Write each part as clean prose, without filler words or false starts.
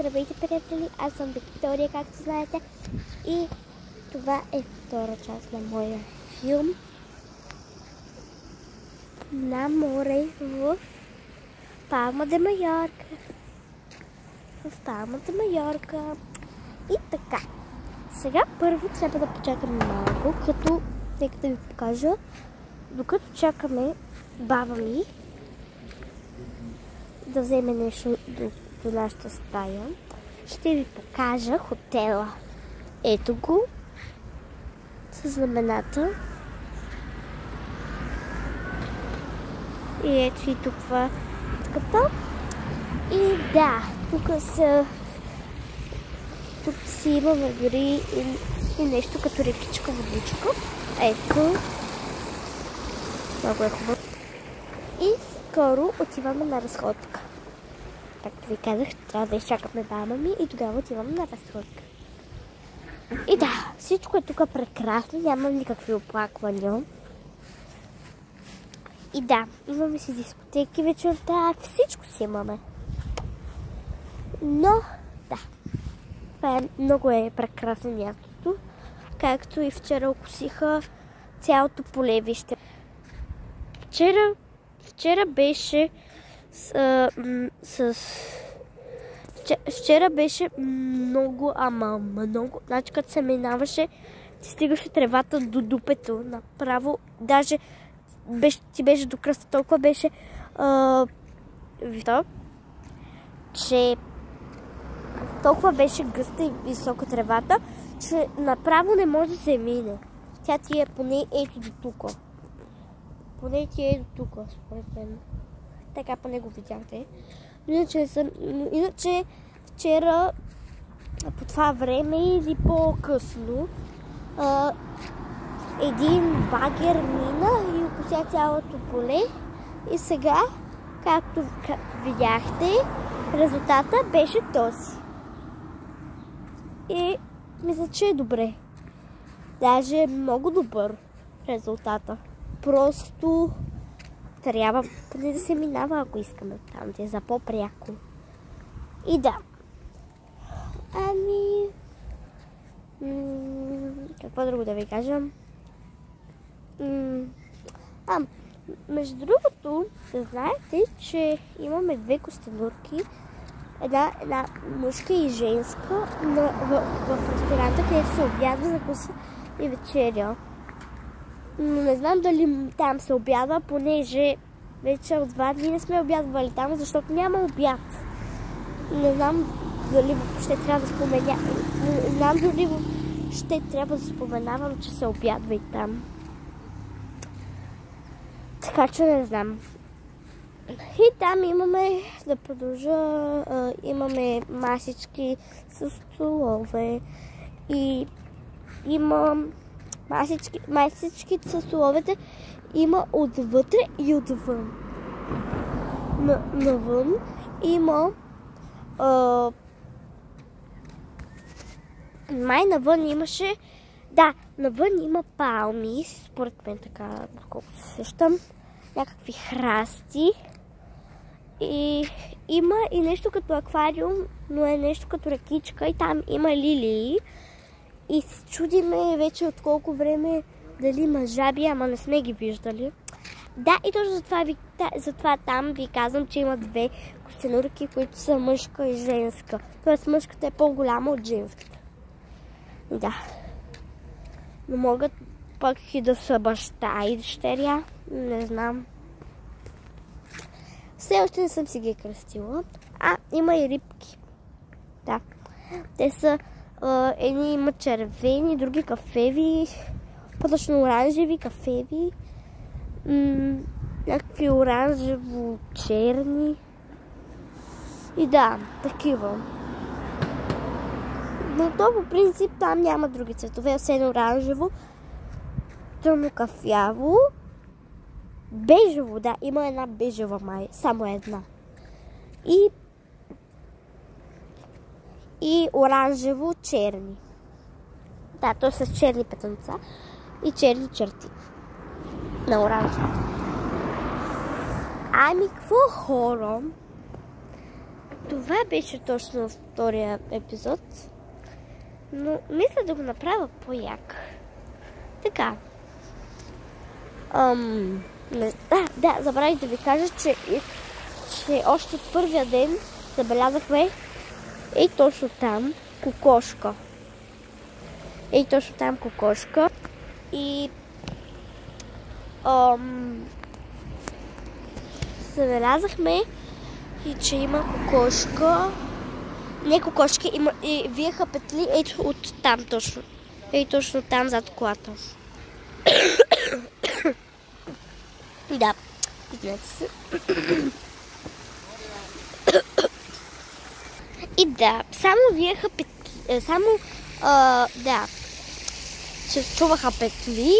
Здравейте, приятели! Аз съм Виктория, както знаете. И това е втора част на моя филм на море в Палма де Майорка. В Палма де Майорка. И така. Сега първо трябва да почакаме малко, нека да ви покажа, докато чакаме баба ми да вземе нещо до нашата стая. Ще ви покажа хотела. Ето го с знамената. И ето и тук вратката. И да, тук си имаме дори и нещо като рекичка водичка. Ето. Много е хубаво. И скоро отиваме на разходка. Както ви казах, трябва да изчакаме баба ми и тогава отиваме на разходка. И да, всичко е тук прекрасно, нямам никакви оплаквания. И да, имаме си дискотеки вечерта, всичко си имаме. Но, да, това много е прекрасно мястото. Както и вчера окусиха цялото полевище. Вчера беше вчера беше много, много. Значи като се минаваше, ти стигаше тревата до дупето. Направо, даже ти беше до кръста, толкова беше че толкова беше гъста и висока тревата, че направо не може да се мине. Тя ти е поне ето до тук. Поне ти е до тук, според мен. Така поне го видяхте. Иначе вчера по това време или по-късно един багер мина и окуся цялото поле. И сега, както видяхте, резултата беше този. И мисля, че е добре. Даже е много добър резултата. Просто трябва поне да се минава, ако искаме там, да е за по-пряко. И да. Какво друго да ви кажа? Между другото, да знаете, че имаме две костенурки. Една мъжка и женска в ресторанта, където се обядва, закуса и вечеря. Но не знам дали там се обядва, понеже вече от 2 дни не сме обядвали там, защото няма обяд. Не знам дали ще трябва да споменавам, че се обядва и там. Така че не знам. И там имаме, да продължа, имаме масички с столове и има масички с столовете има отвътре и отвън. Навън има навън имаше, да, навън има палми, според мен така, колкото се сещам, някакви храсти и има и нещо като аквариум, но е нещо като рекичка и там има лилии и се чудиме вече от колко време дали има жаби, ама не сме ги виждали. Да, и точно затова там ви казвам, че има две костенурки, които са мъжка и женска. Тоест мъжката е по-голяма от женската. Да. Но могат пък и да са баща и дъщеря. Не знам. Все още не съм си ги кръстила. Има и рибки. Да. Те са едни имат червени, други кафеви, по-точно оранжеви, кафеви, някакви оранжево-черни. И да, такива. Но то по принцип там няма други цветове, освен оранжево, тъмно кафяво, бежево, да, има една бежева май, само една. И оранжево-черни. Да, то с черни петънца и черни черти на оранжево. Какво хора? това беше точно втория епизод. Но мисля да го направя по-як. Така. Да, забравих да ви кажа, че още от първия ден забелязахме точно там кокошка. Точно там кокошка. И забелязахме и че има кокошка. Не кокошки, и виеха петли от там точно. Точно там зад колата. Да, извинете се. И да, само виеха петли, се чуваха петли.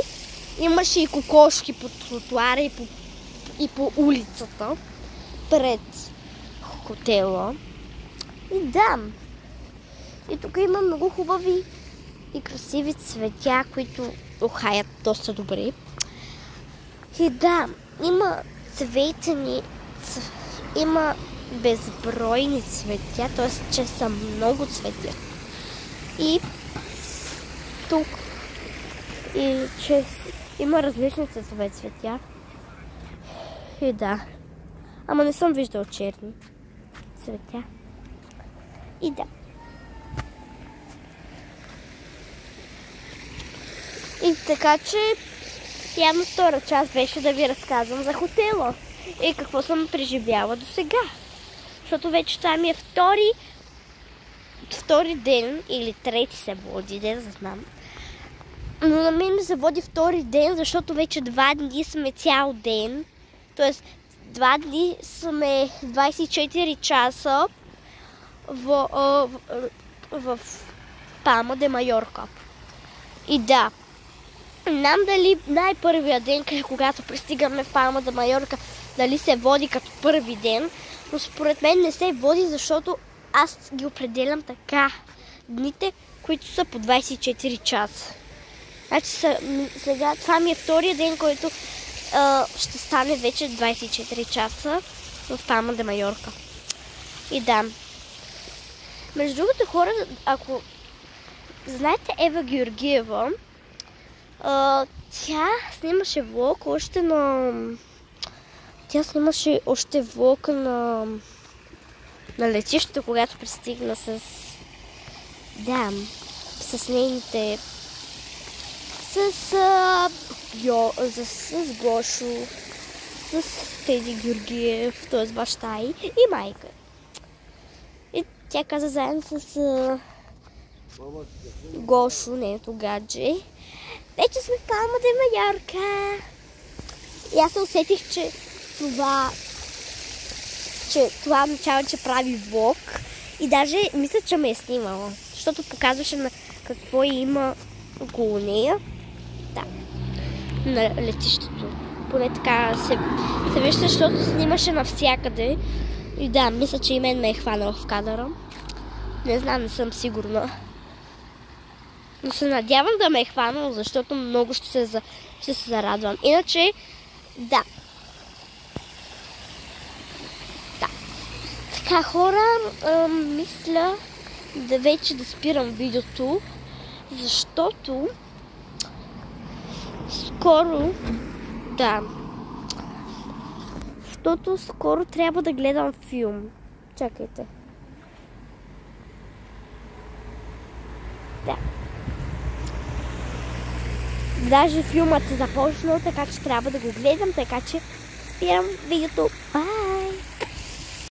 Имаше и кокошки по тротуара и по улицата пред хотела. И да, и тук има много хубави и красиви цветя, които ухаят доста добре. И да, има цветени, има безбройни цветя, т.е. че са много цветя. И тук и че има различни цветове цветя. И да, ама не съм виждал черни цветя. И да. И така че явно втора част беше да ви разказвам за хотела и какво съм преживяла до сега. Защото вече това ми е втори ден или трети се води, не знам. Но на мен ми се води втори ден, защото вече 2 дни сме цял ден. Тоест 2 дни сме 24 часа в Палма де Майорка. И да, не знам дали най-първия ден, когато пристигаме в Палма де Майорка, дали се води като първи ден, но според мен не се води, защото аз ги определям така. Дните, които са по 24 часа. Значи сега това ми е втория ден, който ще стане вече 24 часа в Палма де Майорка. И да. Между другото хора, ако знаете Ева Георгиева, тя снимаше влог още на летището, когато пристигна с нейните с Гошо, с Теди Георгиев, т.е. баща и майка. И тя каза заедно с Гошо, нейното гадже. Вече сме в Палма де Майорка. И аз се усетих, че това означава, че прави влог. И даже мисля, че ме е снимала. Защото показваше на какво има около нея. Да. На летището. Поне така се вижда, защото снимаше навсякъде. И да, мисля, че и мен ме е хванала в кадъра. Не знам, не съм сигурна. Но се надявам да ме е хванала, защото много ще се зарадвам. Иначе, да. Така, хора, мисля вече да спирам видеото, защото скоро трябва да гледам филм. Чакайте. Да. Даже филмът е започнал, така че трябва да го гледам, така че спирам видеото. Бай!